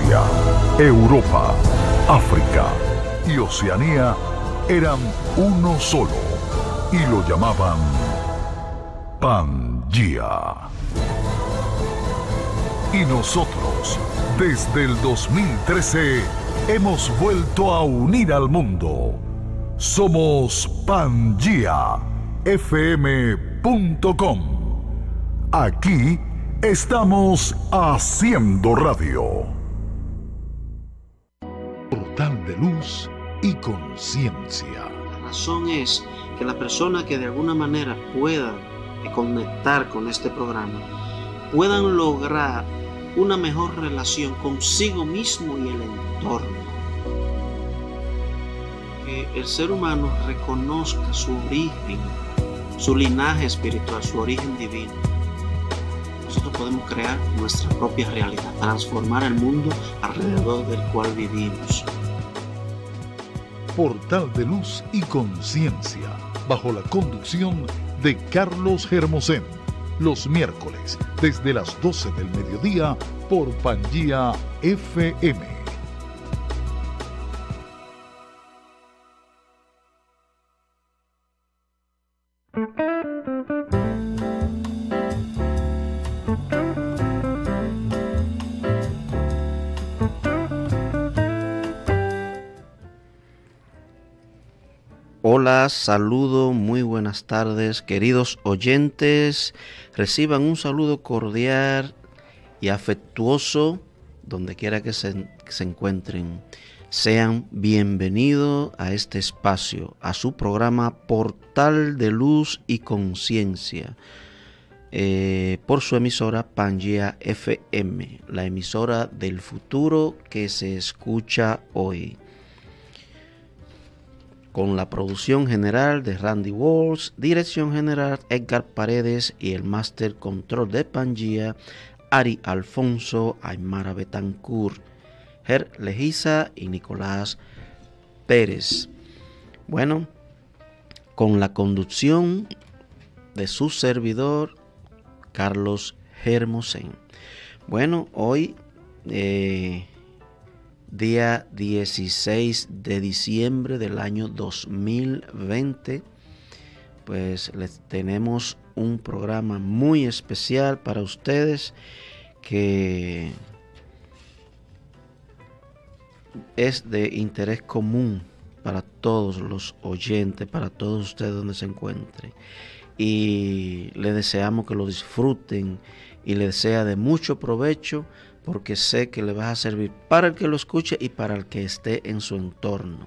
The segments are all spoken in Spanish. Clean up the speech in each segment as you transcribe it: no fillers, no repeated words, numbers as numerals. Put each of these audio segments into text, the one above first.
Asia, Europa, África y Oceanía eran uno solo y lo llamaban Pangea. Y nosotros, desde el 2013, hemos vuelto a unir al mundo. Somos PangeaFM.com. Aquí estamos haciendo radio. Portal de luz y conciencia. La razón es que la persona que de alguna manera pueda conectar con este programa puedan lograr una mejor relación consigo mismo y el entorno. Que el ser humano reconozca su origen, su linaje espiritual, su origen divino. Nosotros podemos crear nuestra propia realidad, transformar el mundo alrededor del cual vivimos. Portal de luz y conciencia, bajo la conducción de Carlos Hermosén. Los miércoles, desde las 12 del mediodía, por Pangea FM. Hola, saludo, muy buenas tardes, queridos oyentes. Reciban un saludo cordial y afectuoso donde quiera que se encuentren. Sean bienvenidos a este espacio, a su programa Portal de Luz y Conciencia, por su emisora Pangea FM, la emisora del futuro que se escucha hoy. Con la producción general de Randy Walls, dirección general Edgar Paredes y el máster control de Pangea, Ari Alfonso, Aymara Betancourt, Ger Legiza y Nicolás Pérez. Bueno, con la conducción de su servidor, Carlos Hermosén. Bueno, hoy día 16 de diciembre del año 2020, pues les tenemos un programa muy especial para ustedes que es de interés común para todos los oyentes, para todos ustedes donde se encuentren, y les deseamos que lo disfruten y les sea de mucho provecho, porque sé que le va a servir para el que lo escuche y para el que esté en su entorno,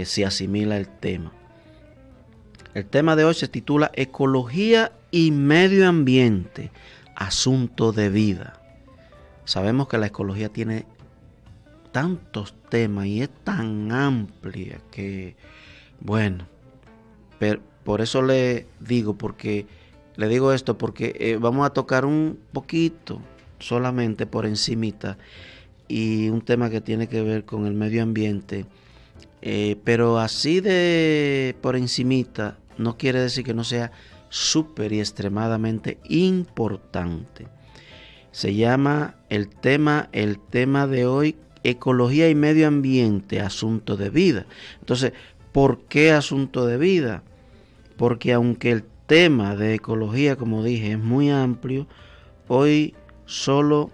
si asimila el tema. El tema de hoy se titula Ecología y Medio Ambiente, Asunto de Vida. Sabemos que la ecología tiene tantos temas y es tan amplia que, bueno, por eso le digo esto, porque vamos a tocar un poquito, solamente por encimita, y un tema que tiene que ver con el medio ambiente, pero así de por encimita no quiere decir que no sea súper y extremadamente importante. Se llama el tema de hoy, Ecología y Medio Ambiente, Asunto de Vida. Entonces, ¿por qué asunto de vida? Porque aunque el tema de ecología, como dije, es muy amplio, hoy solo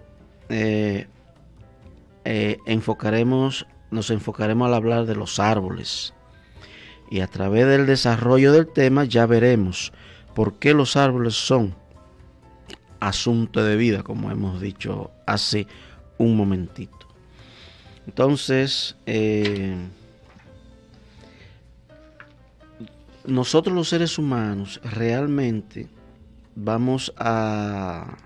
nos enfocaremos al hablar de los árboles. Y a través del desarrollo del tema ya veremos por qué los árboles son asunto de vida, como hemos dicho hace un momentito. Entonces, nosotros los seres humanos realmente vamos a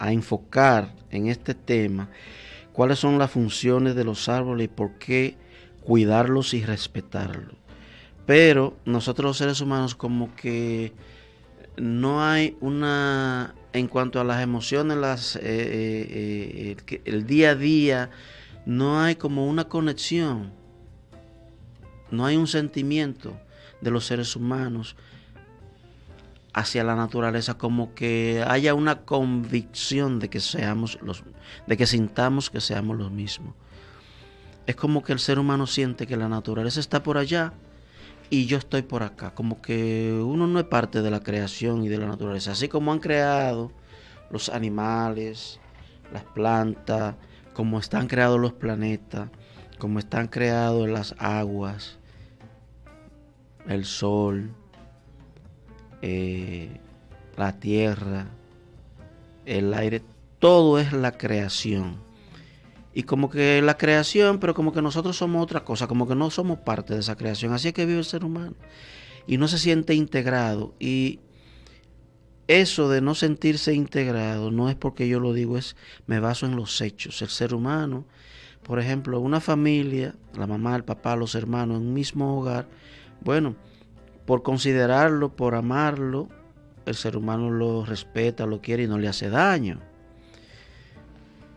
enfocar en este tema cuáles son las funciones de los árboles y por qué cuidarlos y respetarlos. Pero nosotros los seres humanos como que no hay una, en cuanto a las emociones, el día a día, no hay como una conexión, no hay un sentimiento de los seres humanos hacia la naturaleza, como que haya una convicción de que sintamos que seamos los mismos. Es como que el ser humano siente que la naturaleza está por allá y yo estoy por acá, como que uno no es parte de la creación y de la naturaleza, así como han creado los animales, las plantas, como están creados los planetas, como están creados las aguas, el sol, la tierra, el aire, todo es la creación. Y como que la creación, pero como que nosotros somos otra cosa, como que no somos parte de esa creación. Así es que vive el ser humano. Y no se siente integrado. Y eso de no sentirse integrado no es porque yo lo digo, me baso en los hechos. El ser humano, por ejemplo, una familia, la mamá, el papá, los hermanos, en un mismo hogar, bueno, por considerarlo, por amarlo, el ser humano lo respeta, lo quiere y no le hace daño,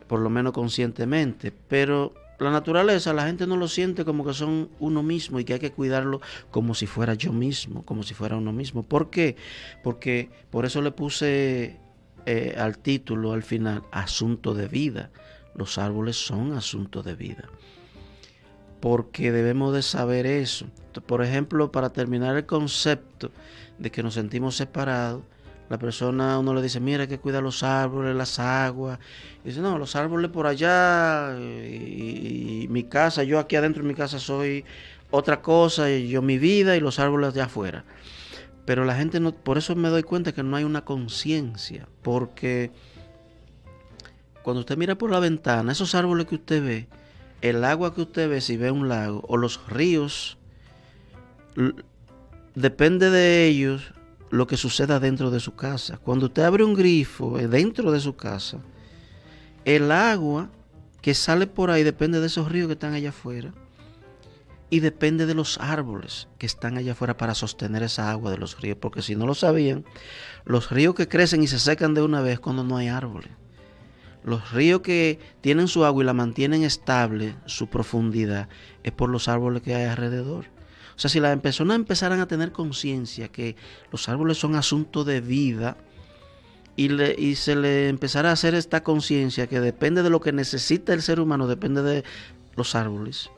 por lo menos conscientemente. Pero la naturaleza, la gente no lo siente como que son uno mismo y que hay que cuidarlo como si fuera yo mismo, como si fuera uno mismo. ¿Por qué? Porque por eso le puse al título, al final, asunto de vida. Los árboles son asunto de vida, porque debemos de saber eso. Por ejemplo, para terminar el concepto de que nos sentimos separados, la persona, uno le dice, mira, hay que cuidar los árboles, las aguas. Y dice, no, los árboles por allá y mi casa, yo aquí adentro de mi casa soy otra cosa, y yo mi vida y los árboles de afuera. Pero la gente no, por eso me doy cuenta que no hay una conciencia, porque cuando usted mira por la ventana, esos árboles que usted ve, el agua que usted ve, si ve un lago, o los ríos, depende de ellos lo que suceda dentro de su casa. Cuando usted abre un grifo dentro de su casa, el agua que sale por ahí depende de esos ríos que están allá afuera y depende de los árboles que están allá afuera para sostener esa agua de los ríos. Porque si no lo sabían, los ríos que crecen y se secan de una vez cuando no hay árboles. Los ríos que tienen su agua y la mantienen estable, su profundidad, es por los árboles que hay alrededor. O sea, si las personas empezaran a tener conciencia que los árboles son asunto de vida y se le empezara a hacer esta conciencia que depende de lo que necesita el ser humano, depende de los árboles,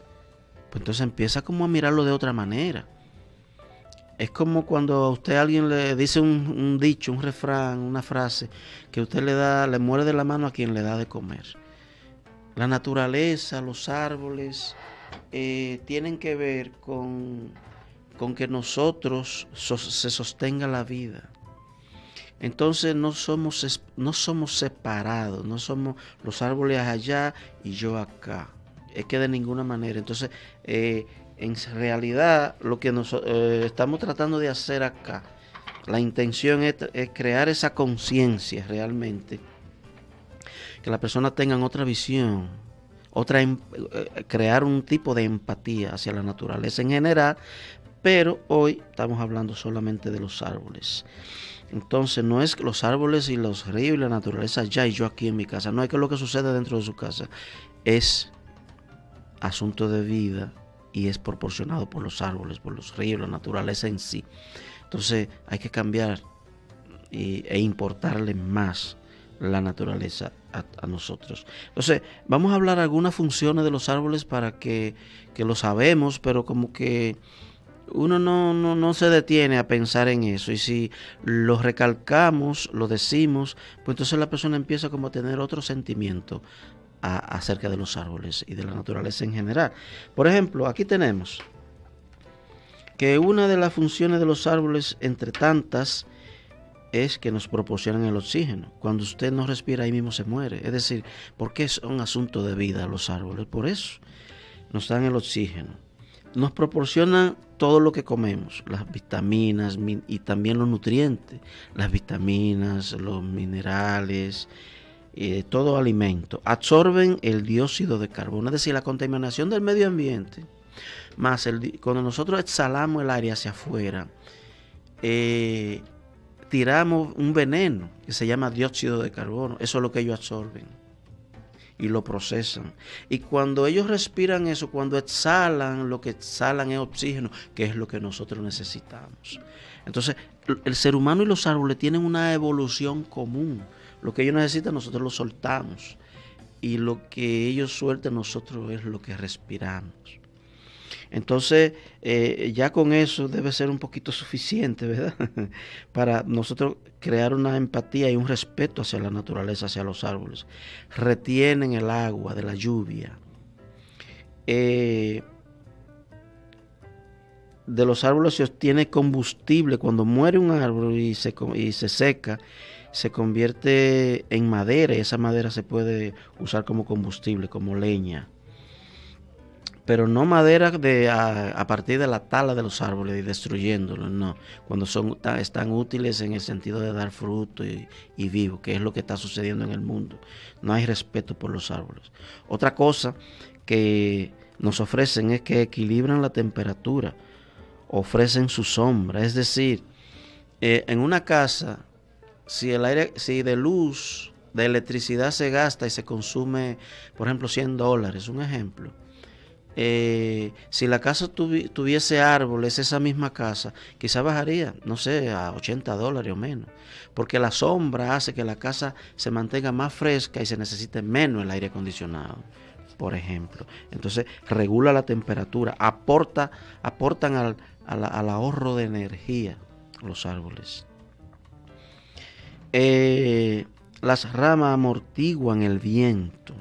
pues entonces empieza como a mirarlo de otra manera. Es como cuando a usted alguien le dice un dicho, un refrán, una frase, que usted le muerde la mano a quien le da de comer. La naturaleza, los árboles, tienen que ver con que nosotros se sostenga la vida. Entonces no somos separados, no somos los árboles allá y yo acá. Es que de ninguna manera. Entonces, en realidad, lo que estamos tratando de hacer acá, la intención es crear esa conciencia realmente, que las personas tengan otra visión, crear un tipo de empatía hacia la naturaleza en general, pero hoy estamos hablando solamente de los árboles. Entonces no es los árboles y los ríos y la naturaleza allá y yo aquí en mi casa, no es que lo que sucede dentro de su casa es asunto de vida y es proporcionado por los árboles, por los ríos, la naturaleza en sí. Entonces hay que cambiar e importarle más la naturaleza a nosotros. Entonces vamos a hablar algunas funciones de los árboles para que lo sabemos, pero como que uno no se detiene a pensar en eso, y si lo recalcamos, lo decimos, pues entonces la persona empieza como a tener otro sentimiento acerca de los árboles y de la naturaleza en general. Por ejemplo, aquí tenemos que una de las funciones de los árboles, entre tantas, es que nos proporcionan el oxígeno. Cuando usted no respira, ahí mismo se muere. Es decir, ¿por qué es un asunto de vida los árboles? Por eso nos dan el oxígeno. Nos proporcionan todo lo que comemos, las vitaminas y también los nutrientes, las vitaminas, los minerales, todo alimento. Absorben el dióxido de carbono, es decir, la contaminación del medio ambiente, más cuando nosotros exhalamos el aire hacia afuera, tiramos un veneno que se llama dióxido de carbono. Eso es lo que ellos absorben y lo procesan. Y cuando ellos respiran eso, cuando exhalan, lo que exhalan es oxígeno, que es lo que nosotros necesitamos. Entonces, el ser humano y los árboles tienen una evolución común. Lo que ellos necesitan nosotros lo soltamos, y lo que ellos sueltan nosotros es lo que respiramos. Entonces, ya con eso debe ser un poquito suficiente, ¿verdad? Para nosotros crear una empatía y un respeto hacia la naturaleza, hacia los árboles. Retienen el agua de la lluvia. De los árboles se obtiene combustible. Cuando muere un árbol y se seca, se convierte en madera, y esa madera se puede usar como combustible, como leña. Pero no madera a partir de la tala de los árboles y destruyéndolos, no. Cuando están útiles en el sentido de dar fruto y vivo, que es lo que está sucediendo en el mundo. No hay respeto por los árboles. Otra cosa que nos ofrecen es que equilibran la temperatura, ofrecen su sombra. Es decir, en una casa, si de luz, de electricidad se gasta y se consume, por ejemplo, $100, un ejemplo. Si la casa tuviese árboles, esa misma casa, quizá bajaría, no sé, a $80 o menos, porque la sombra hace que la casa se mantenga más fresca y se necesite menos el aire acondicionado, por ejemplo. Entonces regula la temperatura, aportan al ahorro de energía los árboles. Las ramas amortiguan el viento.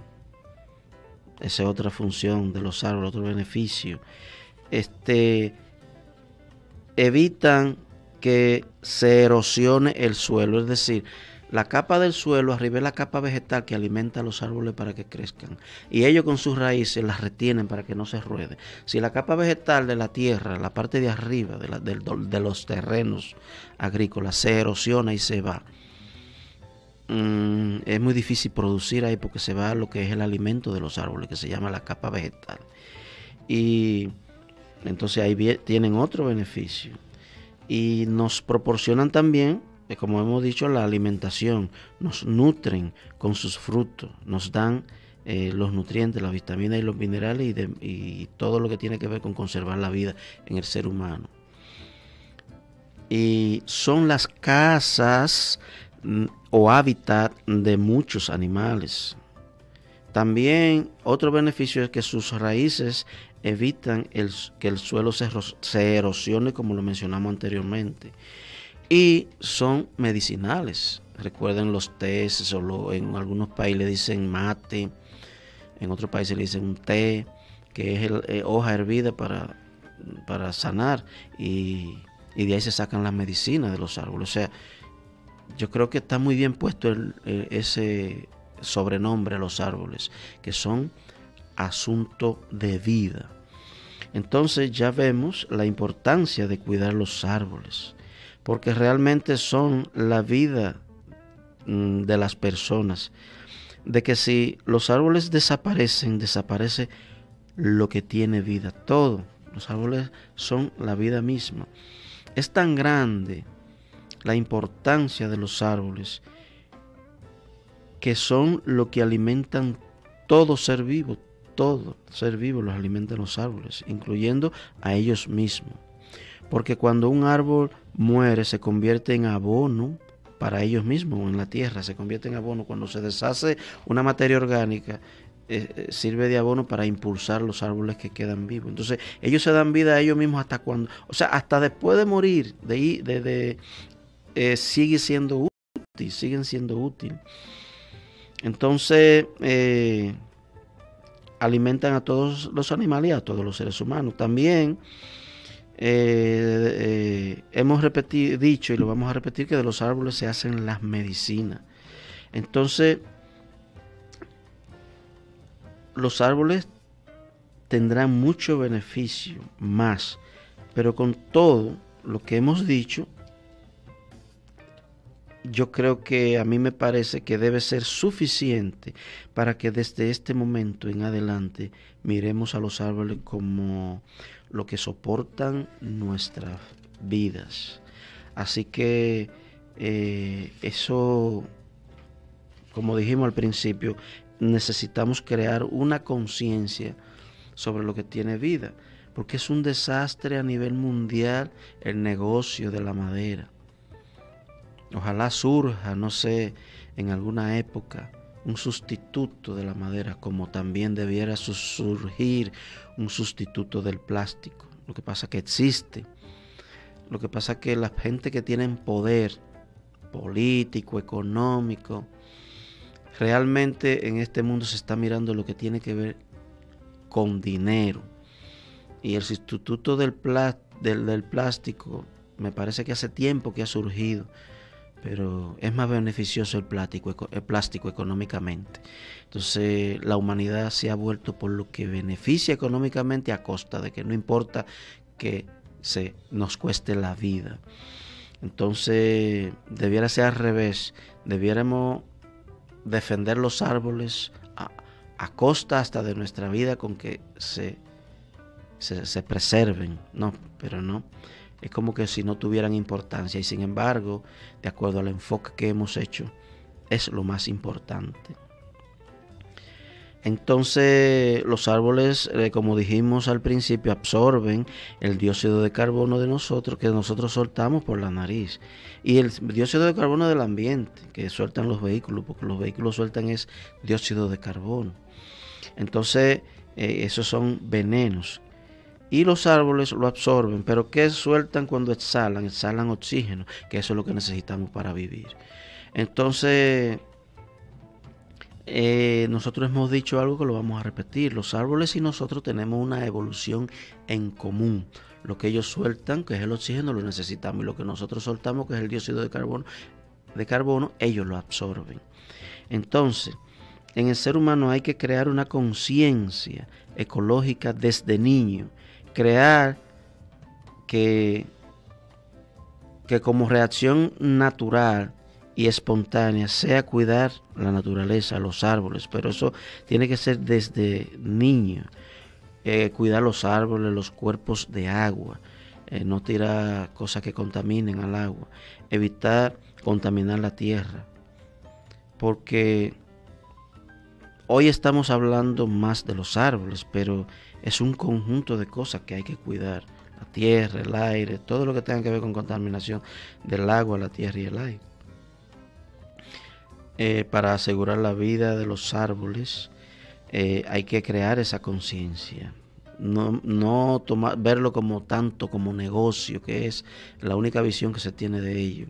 Esa es otra función de los árboles, otro beneficio. Evitan que se erosione el suelo, es decir, la capa del suelo, arriba es la capa vegetal que alimenta a los árboles para que crezcan, y ellos con sus raíces las retienen para que no se ruede. Si la capa vegetal de la tierra, la parte de arriba de los terrenos agrícolas, se erosiona y se va, es muy difícil producir ahí, porque se va lo que es el alimento de los árboles, que se llama la capa vegetal. Y entonces ahí tienen otro beneficio. Y nos proporcionan también, como hemos dicho, la alimentación. Nos nutren con sus frutos, nos dan los nutrientes, las vitaminas y los minerales, y todo lo que tiene que ver con conservar la vida en el ser humano. Y son las casas o hábitat de muchos animales. También otro beneficio es que sus raíces evitan que el suelo se erosione, como lo mencionamos anteriormente, y son medicinales. Recuerden los tés, en algunos países le dicen mate, en otros países le dicen un té, que es hoja hervida para sanar, y de ahí se sacan las medicinas de los árboles. O sea, yo creo que está muy bien puesto ese sobrenombre a los árboles, que son asunto de vida. Entonces ya vemos la importancia de cuidar los árboles, porque realmente son la vida de las personas. De que si los árboles desaparecen, desaparece lo que tiene vida, todo. Los árboles son la vida misma. Es tan grande la importancia de los árboles, que son lo que alimentan todo ser vivo los alimentan los árboles, incluyendo a ellos mismos. Porque cuando un árbol muere, se convierte en abono para ellos mismos en la tierra, se convierte en abono. Cuando se deshace una materia orgánica, sirve de abono para impulsar los árboles que quedan vivos. Entonces ellos se dan vida a ellos mismos hasta después de morir, siguen siendo útiles. Entonces alimentan a todos los animales y a todos los seres humanos. También hemos dicho, y lo vamos a repetir, que de los árboles se hacen las medicinas. Entonces los árboles tendrán mucho beneficio más, pero con todo lo que hemos dicho, yo creo que a mí me parece que debe ser suficiente para que desde este momento en adelante miremos a los árboles como lo que soportan nuestras vidas. Así que eso, como dijimos al principio, necesitamos crear una conciencia sobre lo que tiene vida, porque es un desastre a nivel mundial el negocio de la madera. Ojalá surja, no sé, en alguna época un sustituto de la madera, como también debiera surgir un sustituto del plástico. Lo que pasa que existe. Lo que pasa que la gente que tiene poder político, económico, realmente en este mundo se está mirando lo que tiene que ver con dinero. Y el sustituto del plástico me parece que hace tiempo que ha surgido, pero es más beneficioso el plástico económicamente. Entonces la humanidad se ha vuelto por lo que beneficia económicamente a costa de que no importa que nos cueste la vida. Entonces debiera ser al revés, debiéramos defender los árboles a costa hasta de nuestra vida, con que se preserven. No, pero no. Es como que si no tuvieran importancia, y sin embargo, de acuerdo al enfoque que hemos hecho, es lo más importante. Entonces, los árboles, como dijimos al principio, absorben el dióxido de carbono de nosotros, que nosotros soltamos por la nariz, y el dióxido de carbono del ambiente, que sueltan los vehículos, porque los vehículos sueltan es dióxido de carbono. Entonces, esos son venenos. Y los árboles lo absorben, pero ¿qué sueltan cuando exhalan? Exhalan oxígeno, que eso es lo que necesitamos para vivir. Entonces, nosotros hemos dicho algo que lo vamos a repetir. Los árboles y nosotros tenemos una evolución en común. Lo que ellos sueltan, que es el oxígeno, lo necesitamos. Y lo que nosotros soltamos, que es el dióxido de carbono, ellos lo absorben. Entonces, en el ser humano hay que crear una conciencia ecológica desde niño. Crear que como reacción natural y espontánea sea cuidar la naturaleza, los árboles, pero eso tiene que ser desde niño. Cuidar los árboles, los cuerpos de agua, no tirar cosas que contaminen al agua, evitar contaminar la tierra, porque hoy estamos hablando más de los árboles, pero es un conjunto de cosas que hay que cuidar. La tierra, el aire, todo lo que tenga que ver con contaminación del agua, la tierra y el aire. Para asegurar la vida de los árboles, hay que crear esa conciencia. No verlo como tanto como negocio, que es la única visión que se tiene de ello.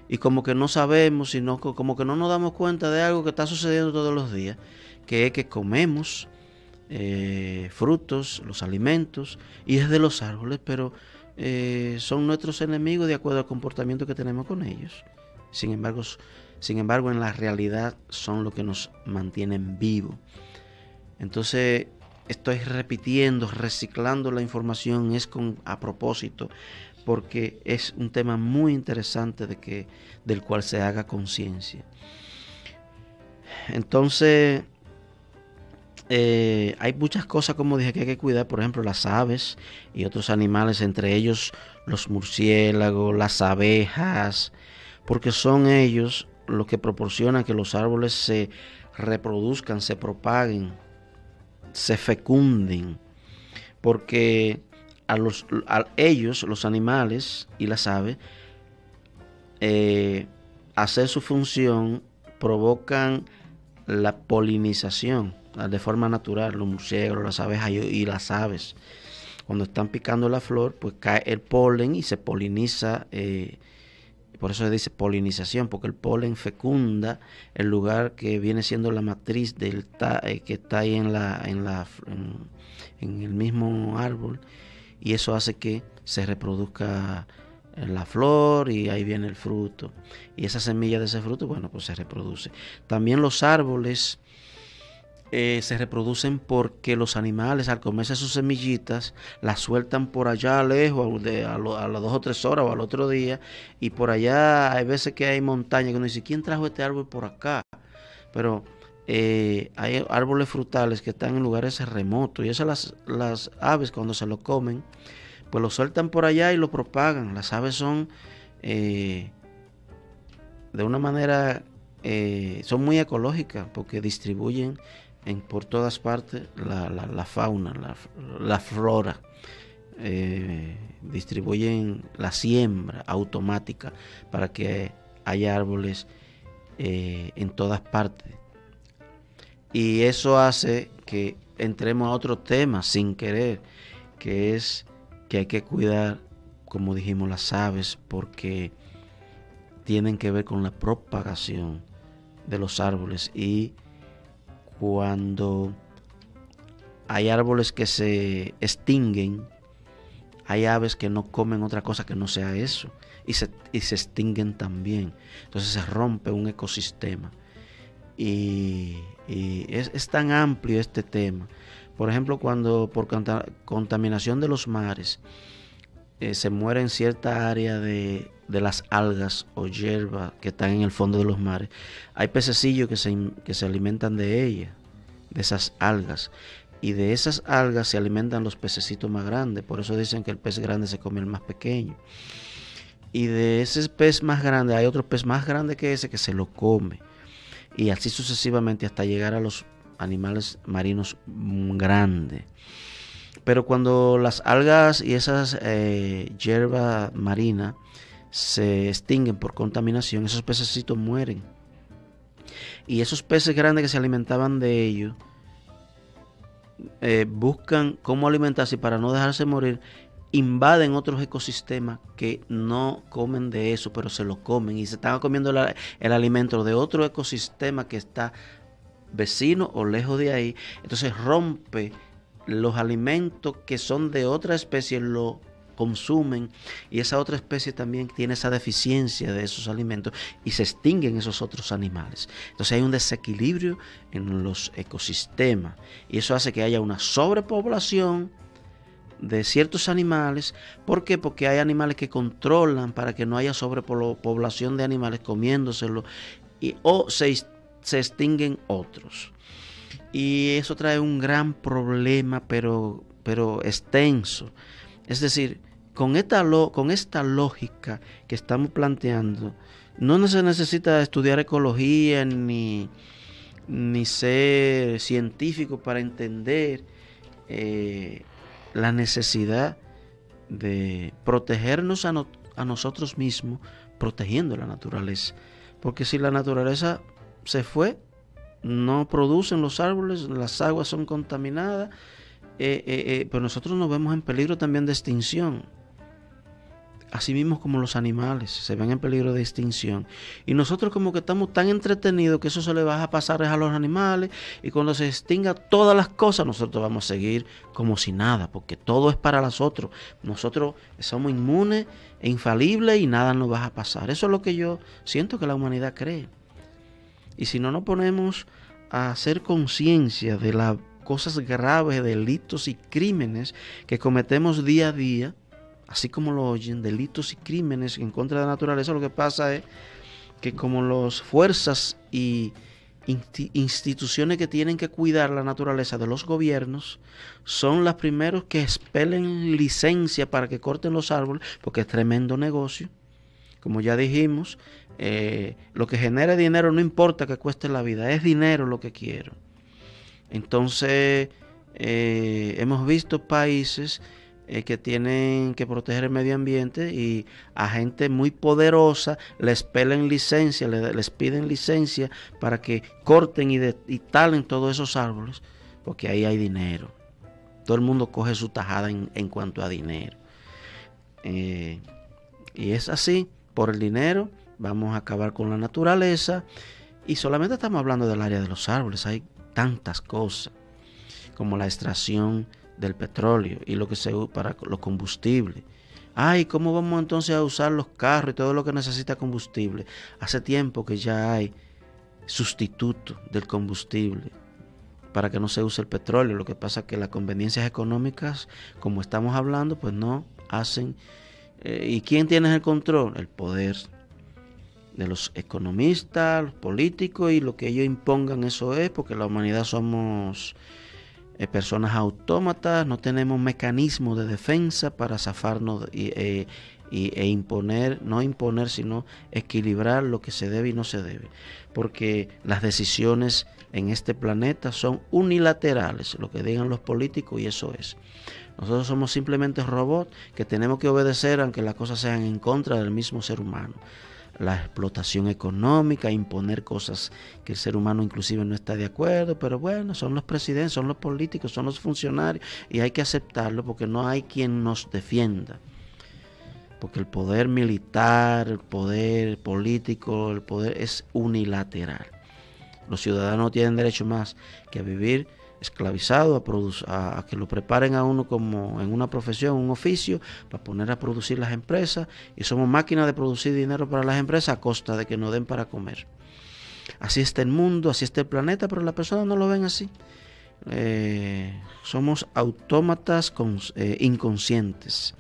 Y como que no sabemos, sino como que no nos damos cuenta de algo que está sucediendo todos los días, que es que comemos frutos, los alimentos, y es de los árboles, pero son nuestros enemigos de acuerdo al comportamiento que tenemos con ellos. Sin embargo, en la realidad son lo que nos mantienen vivos. Entonces, estoy repitiendo, reciclando la información, a propósito, porque es un tema muy interesante del cual se haga conciencia. Entonces, hay muchas cosas, como dije, que hay que cuidar. Por ejemplo, las aves y otros animales, entre ellos los murciélagos, las abejas, porque son ellos los que proporcionan que los árboles se reproduzcan, se propaguen, se fecunden, porque ellos, los animales y las aves, hacer su función provocan la polinización de forma natural. Los murciélagos, las abejas y las aves, cuando están picando la flor, pues cae el polen y se poliniza. Por eso se dice polinización, porque el polen fecunda el lugar que viene siendo la matriz que está ahí en el mismo árbol, y eso hace que se reproduzca la flor y ahí viene el fruto, y esa semilla de ese fruto, bueno, pues se reproduce. También los árboles se reproducen porque los animales, al comerse sus semillitas, las sueltan por allá lejos, a las 2 o 3 horas o al otro día, y por allá hay veces que hay montañas que uno dice, ¿quién trajo este árbol por acá? Pero hay árboles frutales que están en lugares remotos, y eso las aves, cuando se lo comen, pues lo sueltan por allá y lo propagan. Las aves son de una manera, son muy ecológicas, porque distribuyen por todas partes la fauna, la flora, distribuyen la siembra automática para que hay árboles en todas partes. Y eso hace que entremos a otro tema sin querer, que es que hay que cuidar, como dijimos, las aves, porque tienen que ver con la propagación de los árboles. Y cuando hay árboles que se extinguen, hay aves que no comen otra cosa que no sea eso, y se extinguen también. Entonces se rompe un ecosistema. Y es tan amplio este tema. Por ejemplo, cuando por contaminación de los mares se muere en cierta área de las algas o hierbas que están en el fondo de los mares, hay pececillos que se alimentan de ellas, de esas algas. Y de esas algas se alimentan los pececitos más grandes. Por eso dicen que el pez grande se come el más pequeño. Y de ese pez más grande hay otro pez más grande que ese que se lo come. Y así sucesivamente hasta llegar a los animales marinos grandes. Pero cuando las algas y esas hierbas marinas se extinguen por contaminación, esos pececitos mueren. Y esos peces grandes que se alimentaban de ellos buscan cómo alimentarse, y para no dejarse morir, invaden otros ecosistemas que no comen de eso, pero se lo comen y se están comiendo el alimento de otro ecosistema que está vecino o lejos de ahí. Entonces rompe los alimentos que son de otra especie, lo consumen, y esa otra especie también tiene esa deficiencia de esos alimentos y se extinguen esos otros animales. Entonces hay un desequilibrio en los ecosistemas y eso hace que haya una sobrepoblación de ciertos animales. ¿Por qué? Porque hay animales que controlan para que no haya sobrepoblación de animales comiéndoselo, o se extinguen otros. Y eso trae un gran problema, pero extenso. Es decir, con esta lógica que estamos planteando, no se necesita estudiar ecología ni ser científico para entender la necesidad de protegernos a nosotros mismos, protegiendo la naturaleza. Porque si la naturaleza se fue, no producen los árboles, las aguas son contaminadas, pero nosotros nos vemos en peligro también de extinción. Así mismo como los animales se ven en peligro de extinción. Y nosotros como que estamos tan entretenidos que eso se le va a pasar a los animales, y cuando se extinga todas las cosas, nosotros vamos a seguir como si nada, porque todo es para nosotros. Nosotros somos inmunes e infalibles y nada nos va a pasar. Eso es lo que yo siento que la humanidad cree. Y si no nos ponemos a hacer conciencia de las cosas graves, delitos y crímenes que cometemos día a día, así como lo oyen, delitos y crímenes en contra de la naturaleza, lo que pasa es que como las fuerzas y instituciones que tienen que cuidar la naturaleza de los gobiernos son las primeros que expelen licencia para que corten los árboles, porque es tremendo negocio. Como ya dijimos, lo que genera dinero no importa que cueste la vida, es dinero lo que quiero. Entonces, hemos visto países que tienen que proteger el medio ambiente y a gente muy poderosa les piden licencia, les piden licencia para que corten y talen todos esos árboles, porque ahí hay dinero. Todo el mundo coge su tajada en cuanto a dinero. Y es así, por el dinero vamos a acabar con la naturaleza, y solamente estamos hablando del área de los árboles. Hay tantas cosas como la extracción del petróleo y lo que se usa para los combustibles. ¿Cómo vamos entonces a usar los carros y todo lo que necesita combustible? Hace tiempo que ya hay sustituto del combustible para que no se use el petróleo. Lo que pasa es que las conveniencias económicas, como estamos hablando, pues no hacen. ¿Y quién tiene el control? El poder de los economistas, los políticos, y lo que ellos impongan, eso es, porque la humanidad somos personas autómatas, no tenemos mecanismos de defensa para zafarnos e imponer, no imponer, sino equilibrar lo que se debe y no se debe, porque las decisiones en este planeta son unilaterales, lo que digan los políticos, y eso es. Nosotros somos simplemente robots que tenemos que obedecer aunque las cosas sean en contra del mismo ser humano. la explotación económica, imponer cosas que el ser humano inclusive no está de acuerdo, pero bueno, son los presidentes, son los políticos, son los funcionarios y hay que aceptarlo porque no hay quien nos defienda. Porque el poder militar, el poder político, el poder es unilateral. Los ciudadanos no tienen derecho más que a vivir esclavizado, a que lo preparen a uno como en una profesión, un oficio, para poner a producir las empresas, y somos máquinas de producir dinero para las empresas a costa de que nos den para comer. Así está el mundo, así está el planeta, pero las personas no lo ven así. Somos autómatas inconscientes.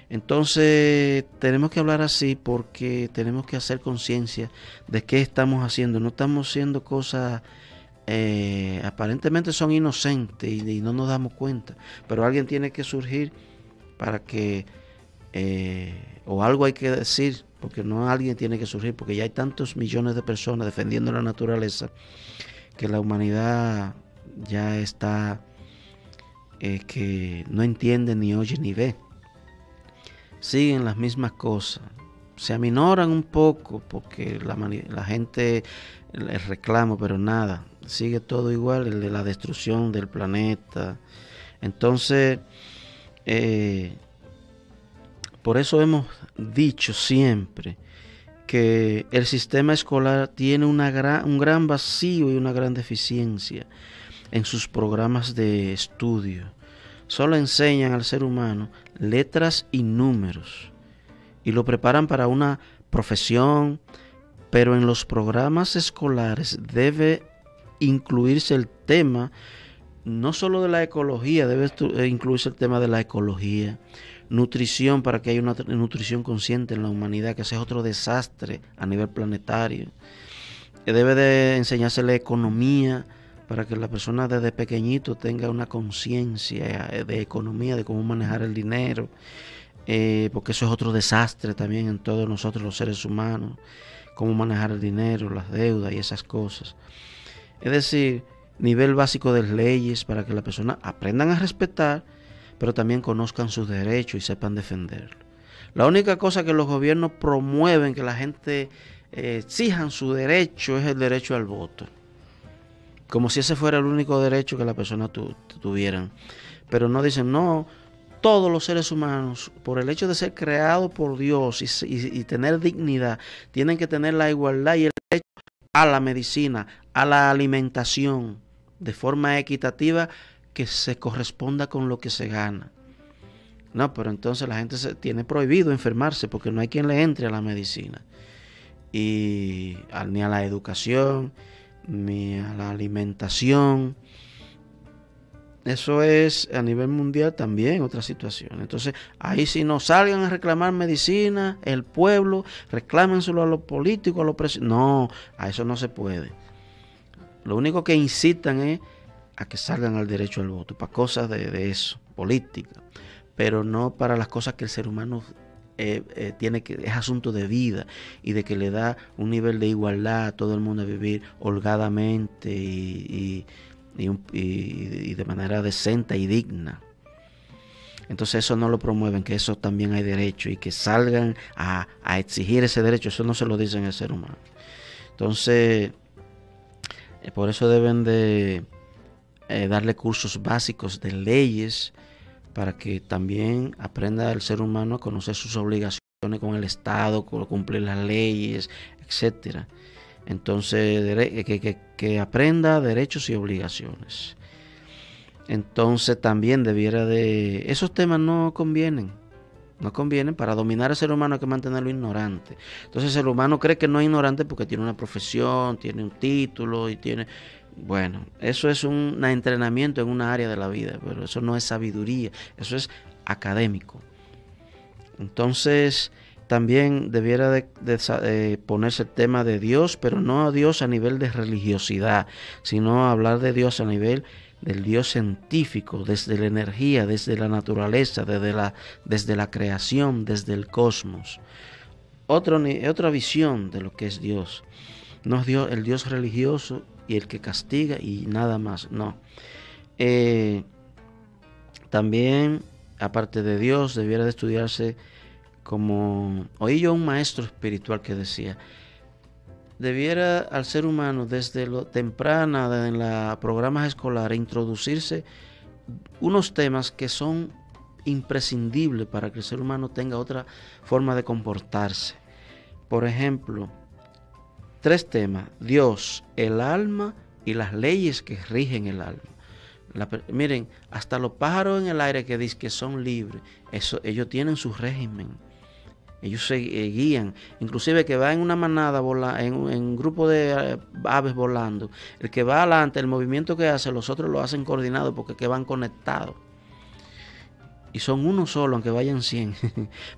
Entonces tenemos que hablar así porque tenemos que hacer conciencia de qué estamos haciendo. No estamos haciendo cosas aparentemente son inocentes y no nos damos cuenta, pero alguien tiene que surgir para que o algo hay que decir, porque no alguien tiene que surgir, porque ya hay tantos millones de personas defendiendo la naturaleza que la humanidad ya está que no entiende, ni oye, ni ve. Siguen las mismas cosas, se aminoran un poco porque la gente les reclama, pero nada, sigue todo igual, el de la destrucción del planeta. Entonces, por eso hemos dicho siempre que el sistema escolar tiene un gran vacío y una gran deficiencia en sus programas de estudio. Solo enseñan al ser humano letras y números y lo preparan para una profesión, pero en los programas escolares debe incluirse el tema no solo de la ecología, debe incluirse el tema de la ecología, nutrición, para que haya una nutrición consciente en la humanidad, que ese es otro desastre a nivel planetario. Debe de enseñarse la economía, para que la persona desde pequeñito tenga una conciencia de economía, de cómo manejar el dinero, porque eso es otro desastre también en todos nosotros los seres humanos, cómo manejar el dinero, las deudas y esas cosas. Es decir, nivel básico de leyes para que las personas aprendan a respetar, pero también conozcan sus derechos y sepan defenderlos. La única cosa que los gobiernos promueven, que la gente exijan su derecho, es el derecho al voto. Como si ese fuera el único derecho que las personas tuvieran. Pero no dicen, no, todos los seres humanos, por el hecho de ser creados por Dios y tener dignidad, tienen que tener la igualdad y el derecho a la medicina, a la alimentación, de forma equitativa, que se corresponda con lo que se gana. No, pero entonces la gente tiene prohibido enfermarse porque no hay quien le entre a la medicina, ni a la educación, ni a la alimentación. Eso es a nivel mundial también otra situación. Entonces, ahí si no salgan a reclamar medicina, el pueblo, reclámenselo a los políticos, a los presidentes. No, a eso no se puede. Lo único que incitan es a que salgan al derecho al voto, para cosas de eso, política, pero no para las cosas que el ser humano tiene que, es asunto de vida y de que le da un nivel de igualdad a todo el mundo a vivir holgadamente y de manera decente y digna. Entonces eso no lo promueven, que eso también hay derecho y que salgan a exigir ese derecho, eso no se lo dicen al ser humano. Entonces, por eso deben de darle cursos básicos de leyes, para que también aprenda el ser humano a conocer sus obligaciones con el Estado, cumplir las leyes, etcétera. Entonces, que aprenda derechos y obligaciones. Entonces, también debiera de... Esos temas no convienen. No convienen. Para dominar al ser humano hay que mantenerlo ignorante. Entonces, el ser humano cree que no es ignorante porque tiene una profesión, tiene un título y tiene... Bueno, eso es un entrenamiento en una área de la vida, pero eso no es sabiduría, eso es académico. Entonces, también debiera de ponerse el tema de Dios, pero no a Dios a nivel de religiosidad, sino a hablar de Dios a nivel del Dios científico, desde la energía, desde la naturaleza, desde la creación, desde el cosmos. Otra visión de lo que es Dios. No es Dios, el Dios religioso y el que castiga y nada más, no. También, aparte de Dios, debiera de estudiarse como oí yo un maestro espiritual que decía, debiera al ser humano desde lo temprana en los programas escolares introducirse unos temas que son imprescindibles para que el ser humano tenga otra forma de comportarse. Por ejemplo, 3 temas: Dios, el alma y las leyes que rigen el alma. Miren, hasta los pájaros en el aire que dicen que son libres, ellos tienen su régimen. Ellos se guían, inclusive que va en una manada, en un grupo de aves volando. El que va adelante, el movimiento que hace, los otros lo hacen coordinado porque que van conectados. Y son uno solo, aunque vayan 100,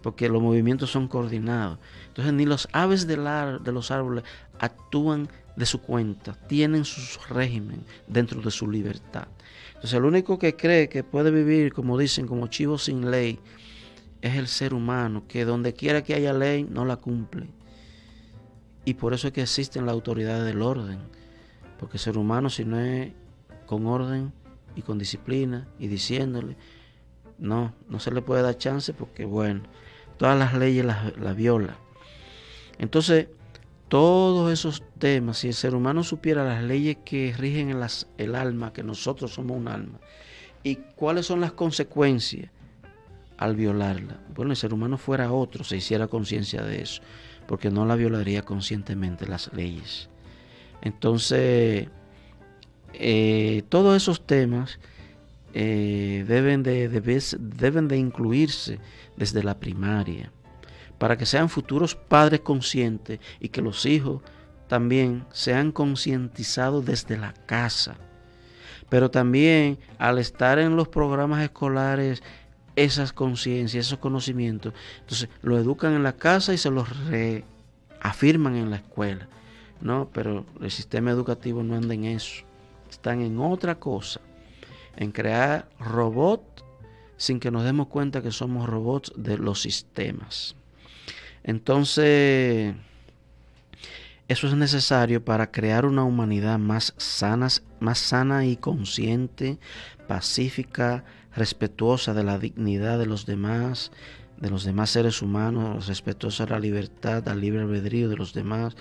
porque los movimientos son coordinados. Entonces ni los aves de los árboles actúan de su cuenta, tienen su régimen dentro de su libertad. Entonces el único que cree que puede vivir, como dicen, como chivo sin ley, es el ser humano, que donde quiera que haya ley, no la cumple. Y por eso es que existen las autoridades del orden, porque el ser humano, si no es con orden y con disciplina y diciéndole, no se le puede dar chance, porque bueno, todas las leyes las viola. Entonces, todos esos temas, si el ser humano supiera las leyes que rigen el alma, que nosotros somos un alma, y cuáles son las consecuencias al violarla, bueno, el ser humano fuera otro, se hiciera conciencia de eso, porque no la violaría conscientemente las leyes. Entonces, todos esos temas deben de incluirse desde la primaria, para que sean futuros padres conscientes y que los hijos también sean concientizados desde la casa. Pero también al estar en los programas escolares, esas conciencias, esos conocimientos, entonces lo educan en la casa y se los reafirman en la escuela. No, pero el sistema educativo no anda en eso, están en otra cosa, en crear robots sin que nos demos cuenta que somos robots de los sistemas. Entonces, eso es necesario para crear una humanidad más sana y consciente, pacífica, respetuosa de la dignidad de los demás seres humanos, respetuosa de la libertad, del libre albedrío de los demás,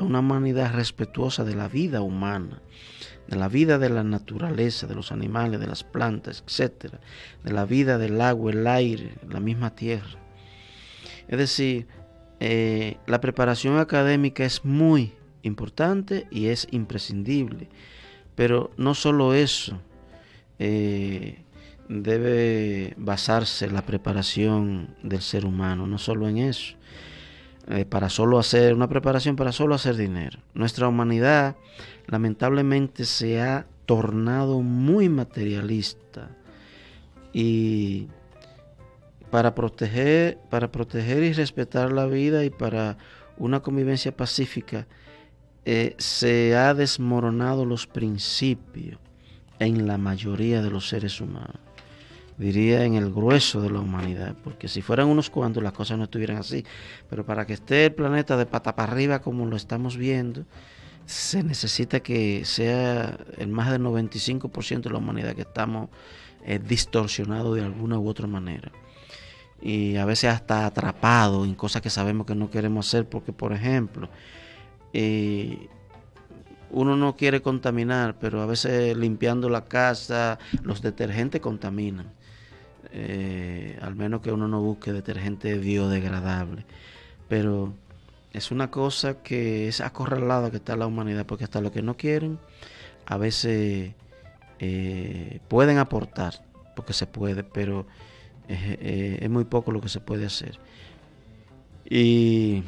una humanidad respetuosa de la vida humana, de la vida de la naturaleza, de los animales, de las plantas, etcétera, de la vida del agua, el aire, la misma tierra. Es decir, la preparación académica es muy importante y es imprescindible, pero no solo eso, debe basarse la preparación del ser humano, no solo en eso, para solo hacer una preparación para solo hacer dinero. Nuestra humanidad lamentablemente se ha tornado muy materialista, y para proteger y respetar la vida y para una convivencia pacífica, se ha desmoronado los principios en la mayoría de los seres humanos. Diría en el grueso de la humanidad, porque si fueran unos cuantos las cosas no estuvieran así, pero para que esté el planeta de pata para arriba como lo estamos viendo, se necesita que sea el más del 95% de la humanidad que estamos distorsionados de alguna u otra manera, y a veces hasta atrapados en cosas que sabemos que no queremos hacer, porque por ejemplo, uno no quiere contaminar, pero a veces limpiando la casa, los detergentes contaminan. Al menos que uno no busque detergente biodegradable. Pero es una cosa que es acorralada que está la humanidad, porque hasta lo que no quieren, a veces pueden aportar, porque se puede, pero es muy poco lo que se puede hacer. Y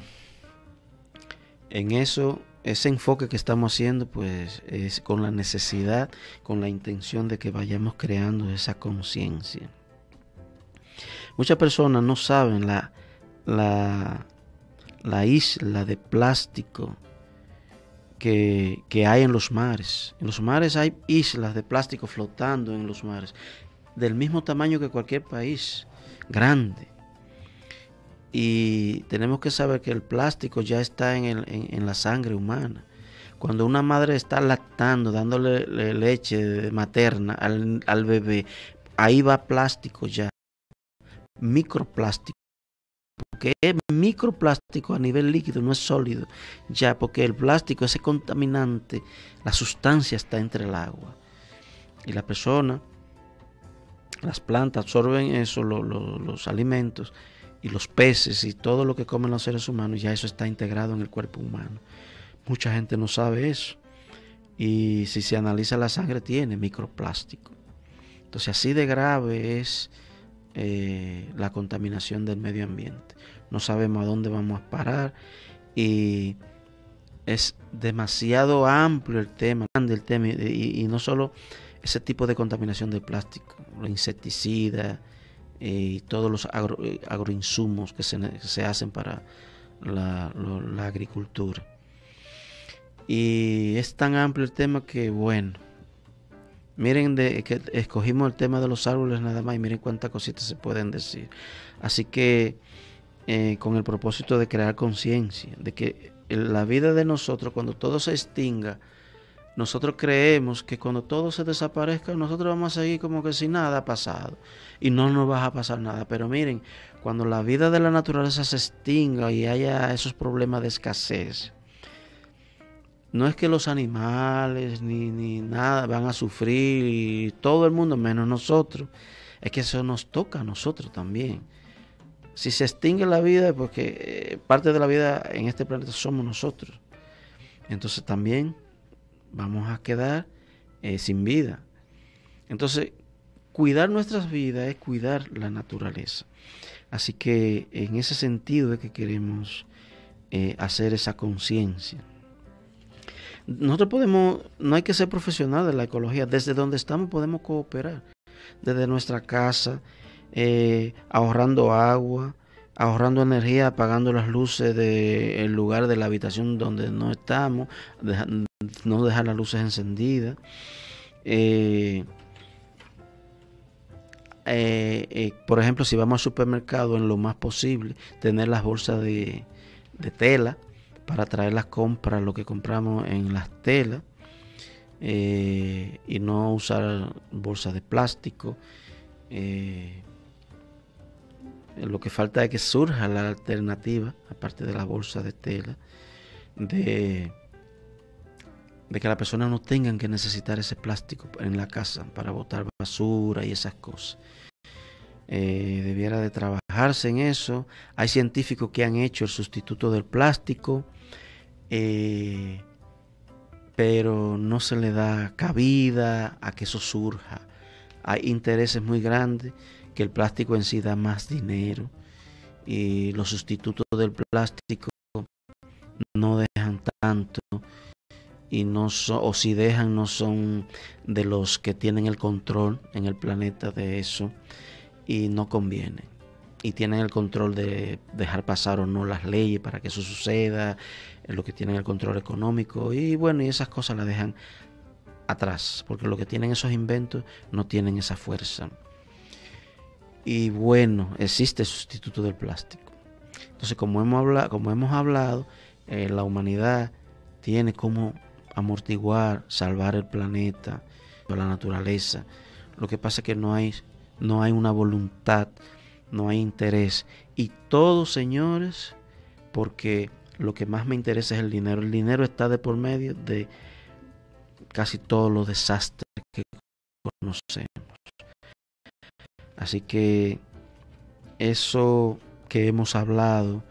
en eso, ese enfoque que estamos haciendo, pues es con la necesidad, con la intención de que vayamos creando esa conciencia. Muchas personas no saben la isla de plástico que hay en los mares. En los mares hay islas de plástico flotando en los mares, del mismo tamaño que cualquier país grande. Y tenemos que saber que el plástico ya está en la sangre humana. Cuando una madre está lactando, dándole leche materna al bebé, ahí va plástico ya, microplástico. que es microplástico a nivel líquido, no es sólido, ya, porque el plástico, ese contaminante, la sustancia está entre el agua. Y la persona, las plantas absorben eso, los alimentos, y los peces y todo lo que comen los seres humanos, ya eso está integrado en el cuerpo humano. Mucha gente no sabe eso. Y si se analiza la sangre, tiene microplástico. Entonces, así de grave es la contaminación del medio ambiente. No sabemos a dónde vamos a parar y es demasiado amplio el tema, y no solo ese tipo de contaminación del plástico, los insecticidas y todos los agroinsumos que se hacen para la agricultura. Y es tan amplio el tema que, bueno, miren que escogimos el tema de los árboles nada más y miren cuántas cositas se pueden decir. Así que con el propósito de crear conciencia, de que la vida de nosotros, cuando todo se extinga, nosotros creemos que cuando todo se desaparezca, nosotros vamos a seguir como que si nada ha pasado. Y no nos va a pasar nada. Pero miren, cuando la vida de la naturaleza se extinga y haya esos problemas de escasez, no es que los animales ni nada van a sufrir, todo el mundo menos nosotros. Es que eso nos toca a nosotros también. Si se extingue la vida, porque parte de la vida en este planeta somos nosotros. Entonces también vamos a quedar sin vida. Entonces, cuidar nuestras vidas es cuidar la naturaleza. Así que en ese sentido es que queremos hacer esa conciencia. Nosotros no hay que ser profesional de la ecología, desde donde estamos podemos cooperar, desde nuestra casa, ahorrando agua, ahorrando energía, apagando las luces del lugar de la habitación donde no estamos, no dejar las luces encendidas, por ejemplo, si vamos al supermercado, en lo más posible, tener las bolsas de tela, para traer las compras, lo que compramos en las telas, y no usar bolsas de plástico. Lo que falta es que surja la alternativa, aparte de la bolsa de tela, de que las personas no tengan que necesitar ese plástico en la casa para botar basura y esas cosas. Debiera de trabajarse en eso. Hay científicos que han hecho el sustituto del plástico, pero no se le da cabida a que eso surja. Hay intereses muy grandes, que el plástico en sí da más dinero, y los sustitutos del plástico no dejan tanto, y no son, o si dejan, no son de los que tienen el control en el planeta de eso, y no conviene. Y tienen el control de dejar pasar o no las leyes para que eso suceda, lo que tienen el control económico, y bueno, y esas cosas las dejan atrás, porque lo que tienen esos inventos no tienen esa fuerza. Y bueno, existe el sustituto del plástico. Entonces, como hemos hablado, la humanidad tiene como amortiguar, salvar el planeta, la naturaleza. Lo que pasa es que no hay una voluntad, no hay interés. Y todo, señores, porque lo que más me interesa es el dinero. El dinero está de por medio de casi todos los desastres que conocemos. Así que eso que hemos hablado,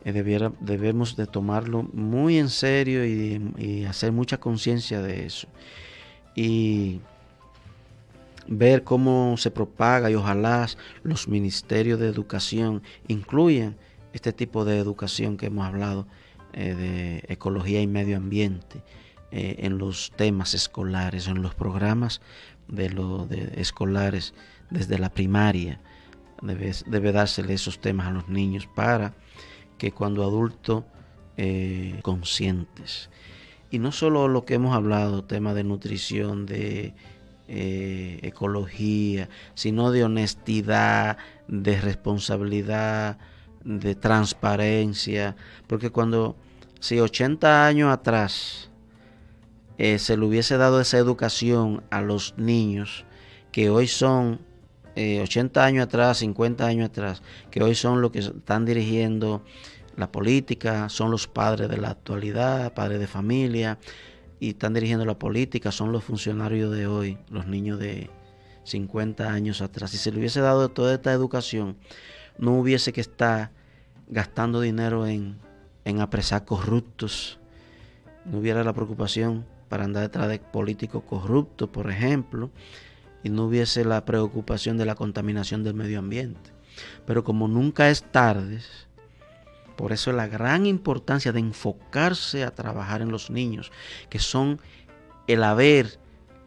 debemos de tomarlo muy en serio y hacer mucha conciencia de eso. Y ver cómo se propaga, y ojalá los ministerios de educación incluyan este tipo de educación que hemos hablado, de ecología y medio ambiente, en los temas escolares, en los programas de escolares desde la primaria. Debe dársele esos temas a los niños para que cuando adultos conscientes. Y no solo lo que hemos hablado, temas de nutrición, de ecología, sino de honestidad, de responsabilidad, de transparencia, porque si 80 años atrás se le hubiese dado esa educación a los niños, que hoy son 80 años atrás, 50 años atrás, que hoy son los que están dirigiendo la política, son los padres de la actualidad, padres de familia, y están dirigiendo la política, son los funcionarios de hoy, los niños de 50 años atrás. Si se le hubiese dado toda esta educación, no hubiese que estar gastando dinero en apresar corruptos, no hubiera la preocupación para andar detrás de políticos corruptos, por ejemplo, y no hubiese la preocupación de la contaminación del medio ambiente. Pero como nunca es tarde, por eso es la gran importancia de enfocarse a trabajar en los niños, que son el haber,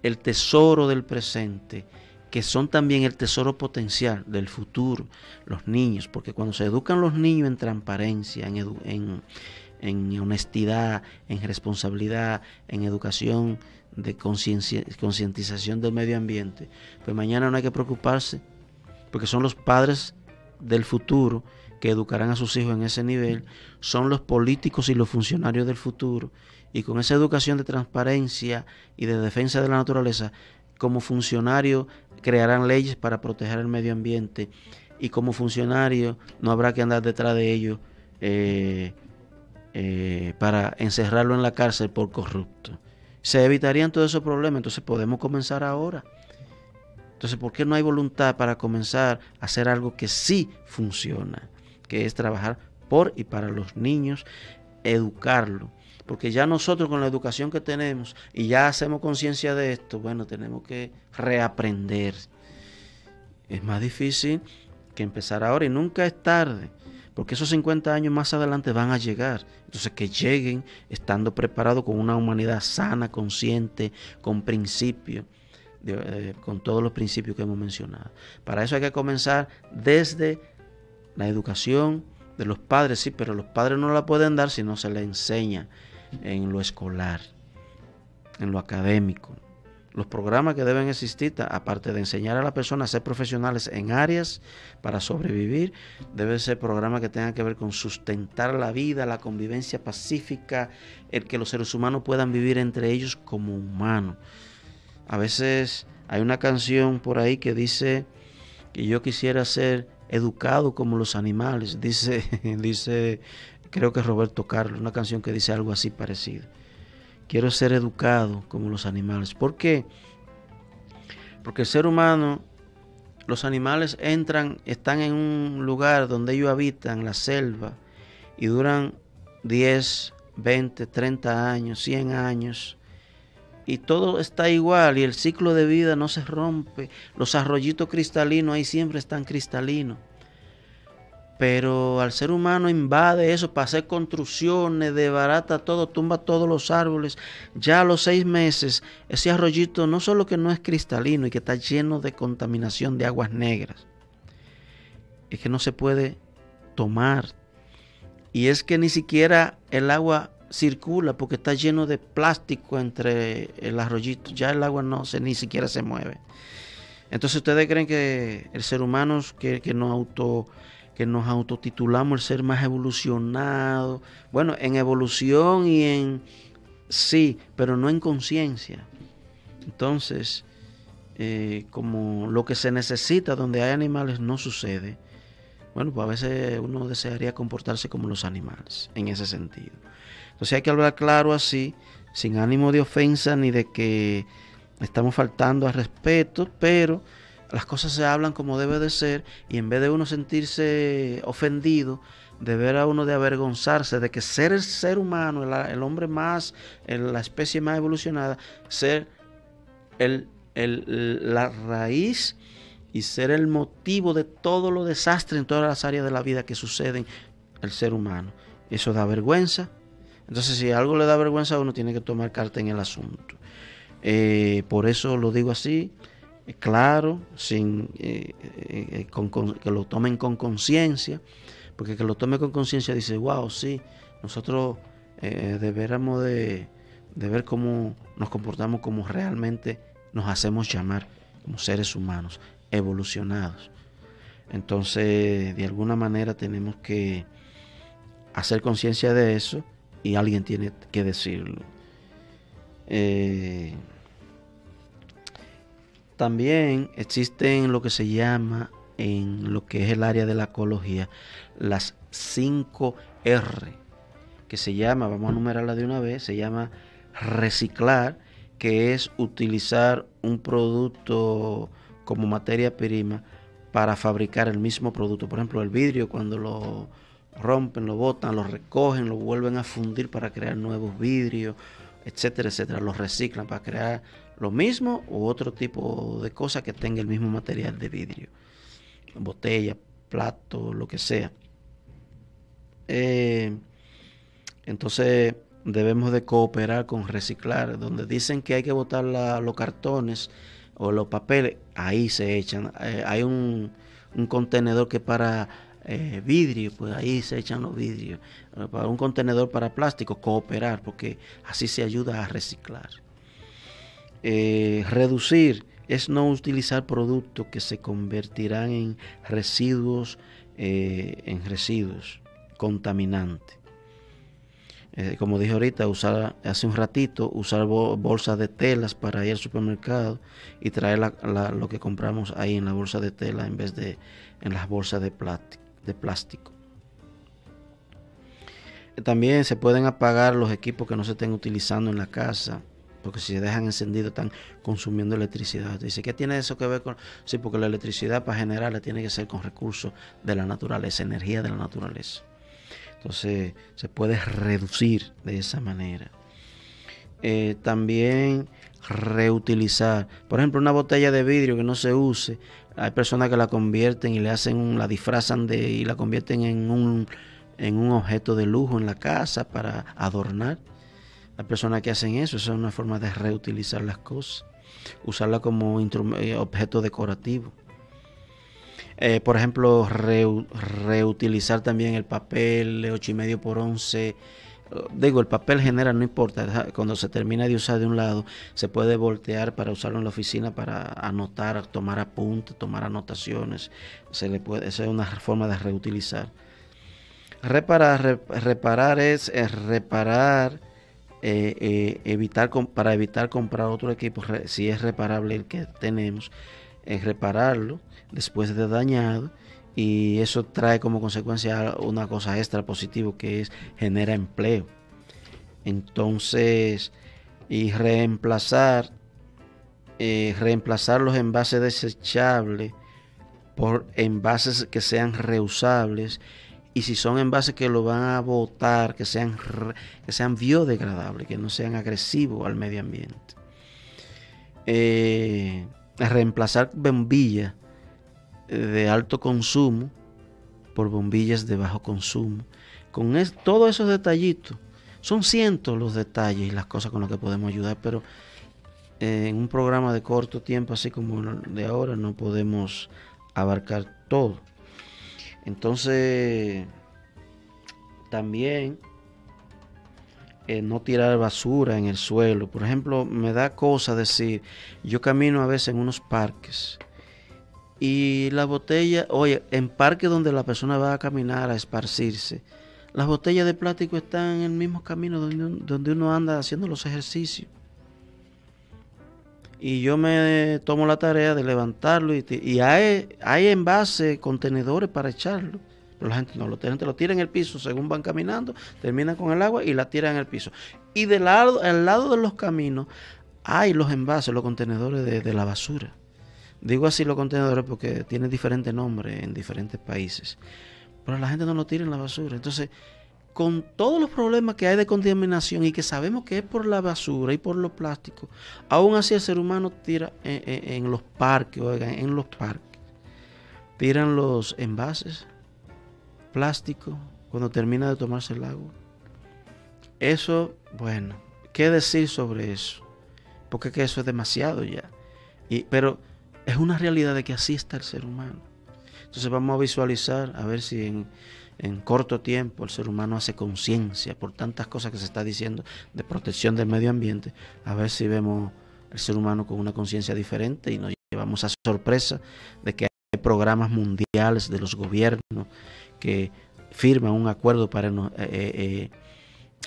el tesoro del presente, que son también el tesoro potencial del futuro, los niños, porque cuando se educan los niños en transparencia, en honestidad, en responsabilidad, en educación de concientización del medio ambiente, pues mañana no hay que preocuparse, porque son los padres del futuro que educarán a sus hijos en ese nivel, son los políticos y los funcionarios del futuro, y con esa educación de transparencia y de defensa de la naturaleza, como funcionarios crearán leyes para proteger el medio ambiente, y como funcionarios no habrá que andar detrás de ellos para encerrarlo en la cárcel por corrupto. Se evitarían todos esos problemas. Entonces podemos comenzar ahora. Entonces, ¿por qué no hay voluntad para comenzar a hacer algo que sí funciona? Que es trabajar por y para los niños, educarlos. Porque ya nosotros con la educación que tenemos y ya hacemos conciencia de esto, bueno, tenemos que reaprender. Es más difícil que empezar ahora y nunca es tarde. Porque esos 50 años más adelante van a llegar. Entonces que lleguen estando preparados con una humanidad sana, consciente, con principios, con todos los principios que hemos mencionado. Para eso hay que comenzar desde la educación de los padres, sí, pero los padres no la pueden dar si no se les enseña en lo escolar, en lo académico. Los programas que deben existir, aparte de enseñar a las personas a ser profesionales en áreas para sobrevivir, deben ser programas que tengan que ver con sustentar la vida, la convivencia pacífica, el que los seres humanos puedan vivir entre ellos como humanos. A veces hay una canción por ahí que dice que yo quisiera ser educado como los animales. Dice, creo que Roberto Carlos, una canción que dice algo así parecido. Quiero ser educado como los animales. ¿Por qué? Porque el ser humano, los animales están en un lugar donde ellos habitan, la selva, y duran 10, 20, 30 años, 100 años, y todo está igual, y el ciclo de vida no se rompe. Los arroyitos cristalinos ahí siempre están cristalinos. Pero al ser humano invade eso para hacer construcciones, desbarata todo, tumba todos los árboles. Ya a los 6 meses, ese arroyito no solo que no es cristalino y que está lleno de contaminación de aguas negras, es que no se puede tomar. Y es que ni siquiera el agua circula porque está lleno de plástico entre el arroyito. Ya el agua ni siquiera se mueve. Entonces, ¿ustedes creen que el ser humano que nos autotitulamos el ser más evolucionado? Bueno, en evolución sí, pero no en conciencia. Entonces, como lo que se necesita donde hay animales no sucede, bueno, pues a veces uno desearía comportarse como los animales, en ese sentido. Entonces hay que hablar claro así, sin ánimo de ofensa ni de que estamos faltando al respeto, pero las cosas se hablan como debe de ser, y en vez de uno sentirse ofendido, deberá uno de avergonzarse de que ser el ser humano, el hombre más, la especie más evolucionada, ser la raíz y ser el motivo de todo lo desastre en todas las áreas de la vida que suceden el ser humano. Eso da vergüenza. Entonces, si algo le da vergüenza a uno, tiene que tomar carta en el asunto. Por eso lo digo así, claro, que lo tomen con conciencia, porque que lo tome con conciencia dice, wow, sí, nosotros deberíamos de ver cómo nos comportamos, como realmente nos hacemos llamar, como seres humanos evolucionados. Entonces, de alguna manera tenemos que hacer conciencia de eso, y alguien tiene que decirlo. También existen lo que se llama, en lo que es el área de la ecología, las 5R, que se llama, vamos a numerarla de una vez, se llama reciclar, que es utilizar un producto como materia prima para fabricar el mismo producto. Por ejemplo, el vidrio, cuando lo rompen, lo botan, lo recogen, lo vuelven a fundir para crear nuevos vidrios, etcétera, etcétera. Lo reciclan para crear lo mismo u otro tipo de cosa que tenga el mismo material de vidrio. Botella, plato, lo que sea. Entonces debemos de cooperar con reciclar. Donde dicen que hay que botar los cartones o los papeles, ahí se echan. Hay un contenedor que para vidrio, pues ahí se echan los vidrios. Para un contenedor para plástico, cooperar, porque así se ayuda a reciclar. Reducir es no utilizar productos que se convertirán en residuos contaminantes. Como dije ahorita, hace un ratito, usar bolsas de telas para ir al supermercado y traer lo que compramos ahí en la bolsa de tela en vez de en las bolsas de plástico. También se pueden apagar los equipos que no se estén utilizando en la casa, porque si se dejan encendidos están consumiendo electricidad. Dice, ¿qué tiene eso que ver con...? Sí, porque la electricidad para generarla tiene que ser con recursos de la naturaleza, energía de la naturaleza. Entonces se puede reducir de esa manera. También reutilizar. Por ejemplo, una botella de vidrio que no se use. Hay personas que la convierten y la disfrazan y la convierten en un objeto de lujo en la casa para adornar. Las personas que hacen eso, esa es una forma de reutilizar las cosas. Usarla como objeto decorativo. Por ejemplo, reutilizar también el papel 8,5 por 11. Digo, el papel general no importa. Cuando se termina de usar de un lado, se puede voltear para usarlo en la oficina para anotar, tomar apuntes, tomar anotaciones. Esa es una forma de reutilizar. Reparar es reparar. Para evitar comprar otro equipo, si es reparable el que tenemos, es repararlo después de dañado, y eso trae como consecuencia una cosa extra positiva, que es genera empleo. Entonces, y reemplazar los envases desechables por envases que sean reusables. Y si son envases que lo van a botar, que sean biodegradables, que no sean agresivos al medio ambiente. Reemplazar bombillas de alto consumo por bombillas de bajo consumo. Con todos esos detallitos, son cientos los detalles y las cosas con las que podemos ayudar, pero en un programa de corto tiempo, así como el de ahora, no podemos abarcar todo. Entonces, también no tirar basura en el suelo. Por ejemplo, me da cosa decir, yo camino a veces en unos parques y la botella, oye, en parques donde la persona va a caminar a esparcirse, las botellas de plástico están en el mismo camino donde uno anda haciendo los ejercicios. Y yo me tomo la tarea de levantarlo y hay envases, contenedores para echarlo. Pero la gente no, la gente lo tira en el piso según van caminando, terminan con el agua y la tiran en el piso. Y al lado de los caminos hay los envases, los contenedores de la basura. Digo así los contenedores porque tienen diferentes nombres en diferentes países. Pero la gente no lo tira en la basura. Entonces, con todos los problemas que hay de contaminación y que sabemos que es por la basura y por los plásticos, aún así el ser humano tira en los parques, tiran los envases plásticos cuando termina de tomarse el agua. Eso, bueno, ¿qué decir sobre eso? Porque es que eso es demasiado ya. Pero es una realidad de que así está el ser humano. Entonces vamos a visualizar, a ver si en corto tiempo el ser humano hace conciencia por tantas cosas que se está diciendo de protección del medio ambiente, a ver si vemos el ser humano con una conciencia diferente y nos llevamos a sorpresa de que hay programas mundiales de los gobiernos que firman un acuerdo para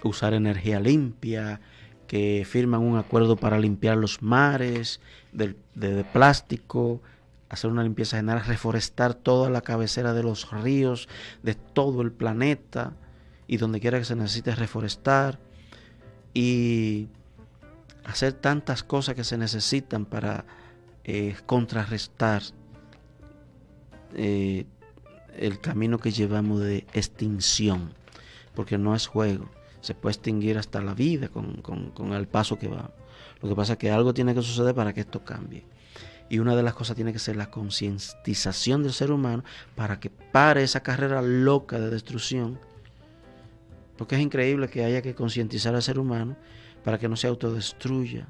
usar energía limpia, que firman un acuerdo para limpiar los mares de plástico, hacer una limpieza general, reforestar toda la cabecera de los ríos de todo el planeta y donde quiera que se necesite reforestar, y hacer tantas cosas que se necesitan para contrarrestar el camino que llevamos de extinción, porque no es juego, se puede extinguir hasta la vida con el paso que va. Lo que pasa es que algo tiene que suceder para que esto cambie, y una de las cosas tiene que ser la concientización del ser humano para que pare esa carrera loca de destrucción, porque es increíble que haya que concientizar al ser humano para que no se autodestruya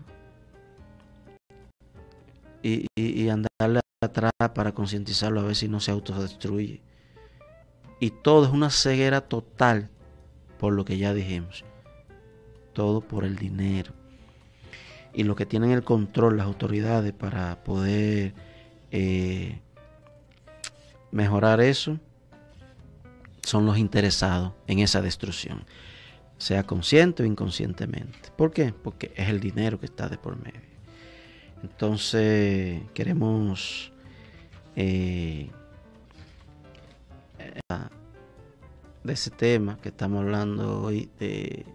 y andarle atrás para concientizarlo a ver si no se autodestruye. Y todo es una ceguera total por lo que ya dijimos. Todo por el dinero. Y lo que tienen el control las autoridades para poder mejorar eso son los interesados en esa destrucción, sea consciente o inconscientemente. ¿Por qué? Porque es el dinero que está de por medio. Entonces queremos de ese tema que estamos hablando hoy de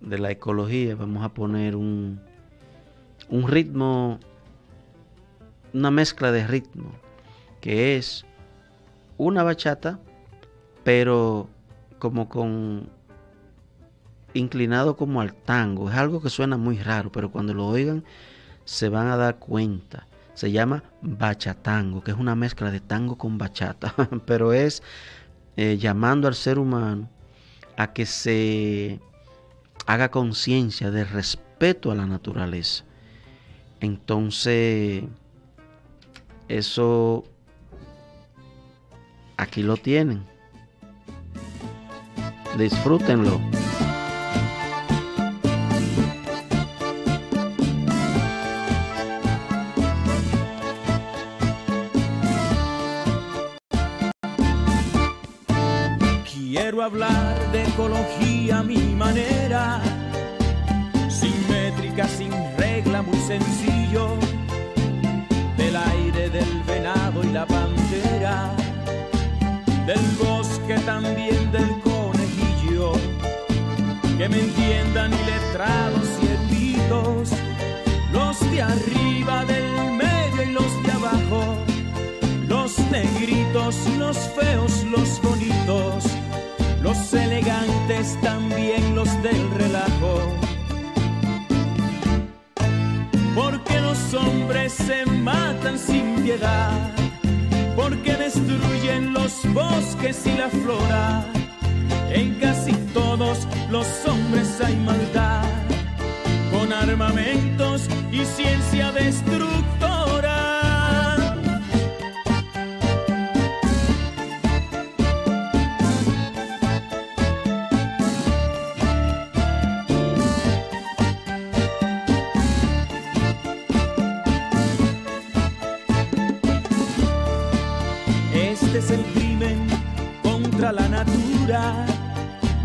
la ecología, vamos a poner un ritmo, una mezcla de ritmo, que es una bachata, pero como con inclinado como al tango. Es algo que suena muy raro, pero cuando lo oigan se van a dar cuenta. Se llama bachatango, que es una mezcla de tango con bachata, pero es llamando al ser humano a que se haga conciencia del respeto a la naturaleza. Entonces, eso aquí lo tienen. Disfrútenlo. Quiero hablar de ecología a mi manera, simétrica, sin regla, muy sencillo, del aire, del venado y la pantera, del bosque, también del conejillo, que me entiendan iletrados y eruditos, los de arriba, del medio y los de abajo, los negritos, los feos, los bonitos, los elegantes, también los del relajo. Porque los hombres se matan sin piedad, porque destruyen los bosques y la flora. En casi todos los hombres hay maldad, con armamentos y ciencia destructora. Este es el crimen contra la natura,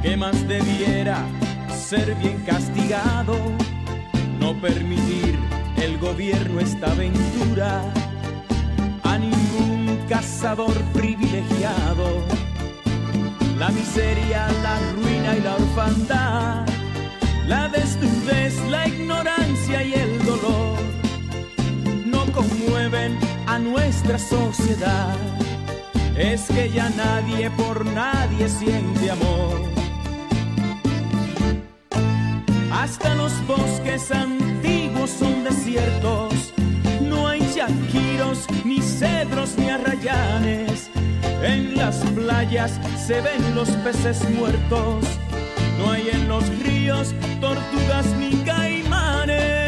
que más debiera ser bien castigado. No permitir el gobierno esta aventura a ningún cazador privilegiado. La miseria, la ruina y la orfandad, la desnudez, la ignorancia y el dolor no conmueven a nuestra sociedad. Es que ya nadie por nadie siente amor. Hasta los bosques antiguos son desiertos, no hay yaquiros, ni cedros, ni arrayanes. En las playas se ven los peces muertos, no hay en los ríos tortugas ni caimanes.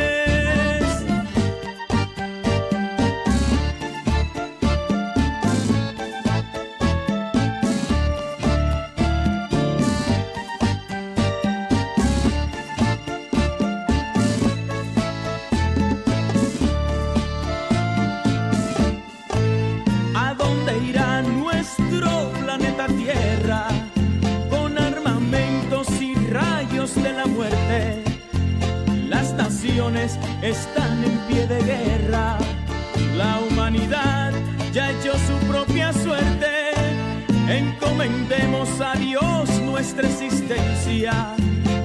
Tierra, con armamentos y rayos de la muerte, naciones están en pie de guerra. La humanidad ya echó su propia suerte. Encomendemos a Dios nuestra existencia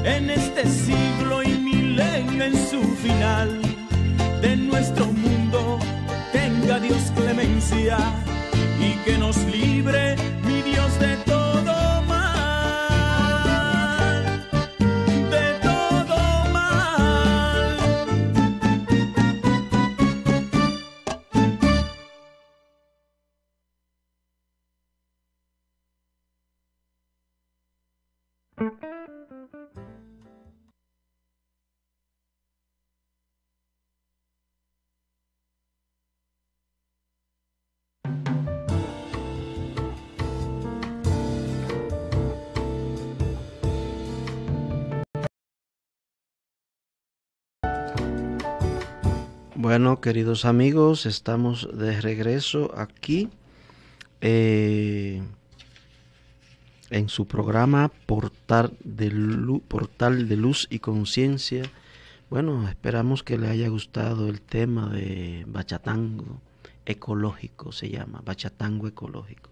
en este siglo y milenio en su final. De nuestro mundo tenga Dios clemencia y que nos libre, mi Dios, de todo mal, de todo mal. Bueno, queridos amigos, estamos de regreso aquí en su programa Portal de Luz y Conciencia. Bueno, esperamos que le haya gustado el tema de bachatango ecológico, se llama, bachatango ecológico.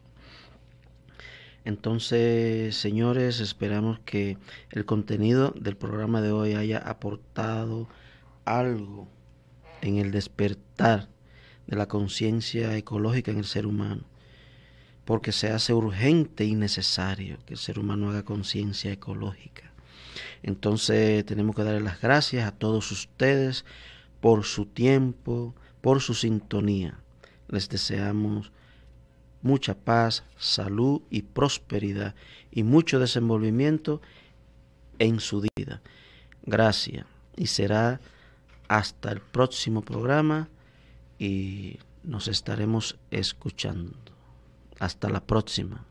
Entonces, señores, esperamos que el contenido del programa de hoy haya aportado algo en el despertar de la conciencia ecológica en el ser humano, porque se hace urgente y necesario que el ser humano haga conciencia ecológica. Entonces tenemos que darle las gracias a todos ustedes por su tiempo, por su sintonía. Les deseamos mucha paz, salud y prosperidad y mucho desenvolvimiento en su vida. Gracias, y será hasta el próximo programa y nos estaremos escuchando. Hasta la próxima.